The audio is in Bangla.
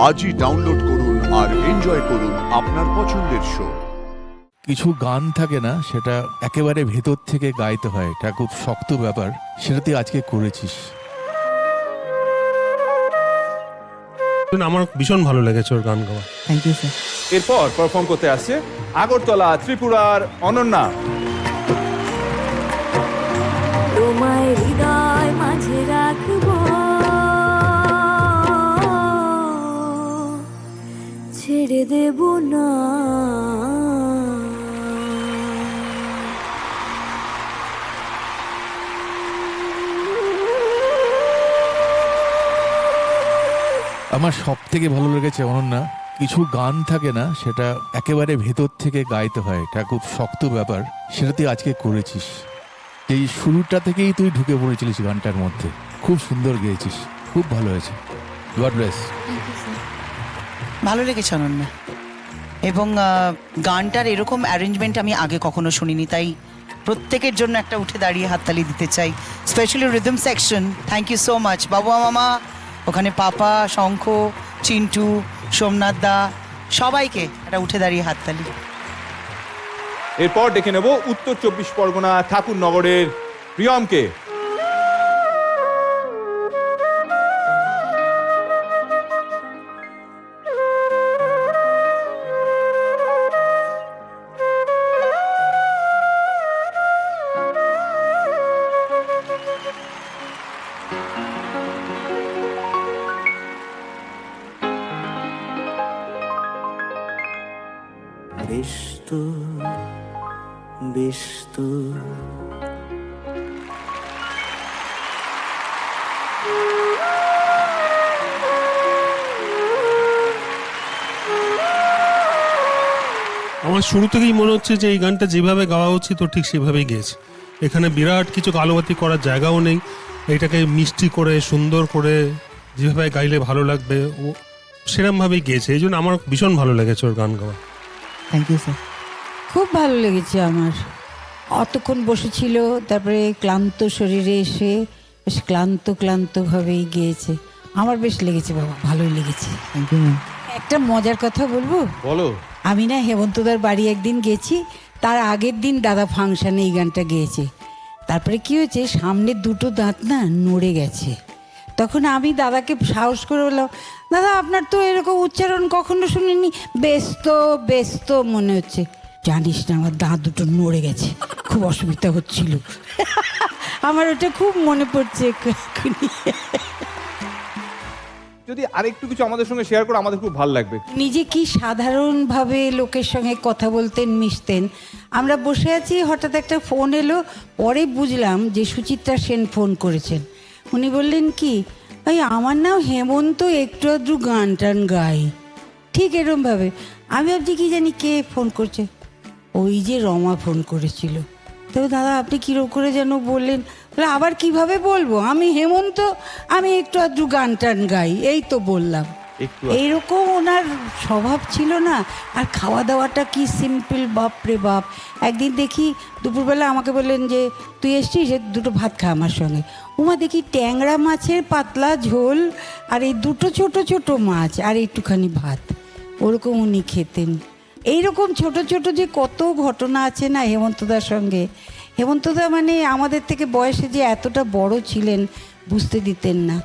আজই ডাউনলোড করুন আর এনজয় করুন আপনার পছন্দের শো। কিছু গান থাকে না, সেটা একেবারে ভেতর থেকে গাইতে হয়, এটা খুব শক্ত ব্যাপার, সেটা তুই আজকে করেছিস। আমার ভীষণ ভালো লেগেছে ওর গান গাওয়া। Thank you sir. এরপর পারফর্ম করতে আসছে আগরতলা ত্রিপুরার অনন্যা। তোমায় হৃদয় মাঝে রাখবো, ছেড়ে দেব না। আমার সব থেকে ভালো লেগেছে অনন্যা, কিছু গান থাকে না, সেটা একেবারে ভেতর থেকে গাইতে হয়, এটা খুব শক্ত ব্যাপার, সেটা তুই আজকে করেছিস। এই শুরুটা থেকেই তুই ঢুকে পড়েছিলিস গানটার মধ্যে, খুব সুন্দর গেয়েছিস, খুব ভালো হয়েছে। God bless. ভালো লেগেছে অনন্যা, এবং গানটার এরকম অ্যারেঞ্জমেন্ট আমি আগে কখনো শুনিনি, তাই প্রত্যেকের জন্য একটা উঠে দাঁড়িয়ে হাততালি দিতে চাই, specially rhythm section. Thank you so much বাবা মামা, ওখানে পাপা, শঙ্খ, চিন্টু, সোমনাথ দা, সবাইকে একটা উঠে দাঁড়িয়ে হাততালি। এরপর ডেকে নেব উত্তর 24 পরগনা ঠাকুরনগরের প্রিয়মকে। বেশ তো আমার শুরু থেকেই মনে হচ্ছে যে এই গানটা যেভাবে গাওয়া উচিত তো ঠিক সেভাবেই গেয়েছে। এখানে বিরাট কিছু কালোবাতি করার জায়গাও নেই, এটাকে মিষ্টি করে সুন্দর করে যেভাবে গাইলে ভালো লাগবে ও সেরমভাবেই গেয়েছে। এই জন্য আমার ভীষণ ভালো লেগেছে ওর গান গাওয়া। Thank you sir. খুব ভালো লেগেছে আমার। অতক্ষণ বসেছিল, তারপরে ক্লান্ত শরীরে এসে বেশ ক্লান্তভাবেই গিয়েছে। আমার বেশ লেগেছে বাবা, ভালোই লেগেছে। Thank you ma'am. একটা মজার কথা বলবো। বলো। আমি না হেমন্তদার বাড়ি একদিন গেছি, তার আগের দিন দাদা ফাংশানে এই গানটা গেয়েছে। তারপরে কি হয়েছে, সামনের দুটো দাঁত না নড়ে গেছে। তখন আমি দাদাকে সাহস করে বললাম, দাদা আপনার তো এরকম উচ্চারণ কখনো শুনিনি, ব্যস্ত মনে হচ্ছে। জানিস না আমার দাঁত দুটো নড়ে গেছে, খুব অসুবিধা হচ্ছিল। আমার ওটা খুব মনে পড়ছে এক্ষুনি। যদি আরেকটু কিছু আমাদের সঙ্গে শেয়ার করো আমাদের খুব ভালো লাগবে। নিজে কি সাধারণভাবে লোকের সঙ্গে কথা বলতেন, মিশতেন। আমরা বসে আছি, হঠাৎ একটা ফোন এলো, পরে বুঝলাম যে সুচিত্রা সেন ফোন করেছেন। উনি বললেন কি, ভাই আমার নাম হেমন্ত, একটু আধটু গান টান গাই, ঠিক এরকমভাবে। আমি ভাবছি কি জানি কে ফোন করছে, ওই যে রমা ফোন করেছিল। তবে দাদা আপনি কীরকম করে যেন বললেন, বলে আবার কিভাবে বলবো, আমি হেমন্ত, আমি একটু আধটু গান টান গাই, এই তো বললাম। এইরকম ওনার স্বভাব ছিল না। আর খাওয়া দাওয়াটা কি সিম্পল, বাপরে বাপ। একদিন দেখি দুপুরবেলা আমাকে বললেন যে তুই এসছিস, দুটো ভাত খা আমার সঙ্গে। ওমা দেখি ট্যাংরা মাছের পাতলা ঝোল আর এই দুটো ছোট ছোট মাছ আর একটুখানি ভাত, ওরকম উনি খেতেন। এইরকম ছোট ছোট যে কত ঘটনা আছে না হেমন্তদার সঙ্গে। হেমন্তদা মানে আমাদের থেকে বয়সে যে এতটা বড় ছিলেন বুঝতে দিতেন না।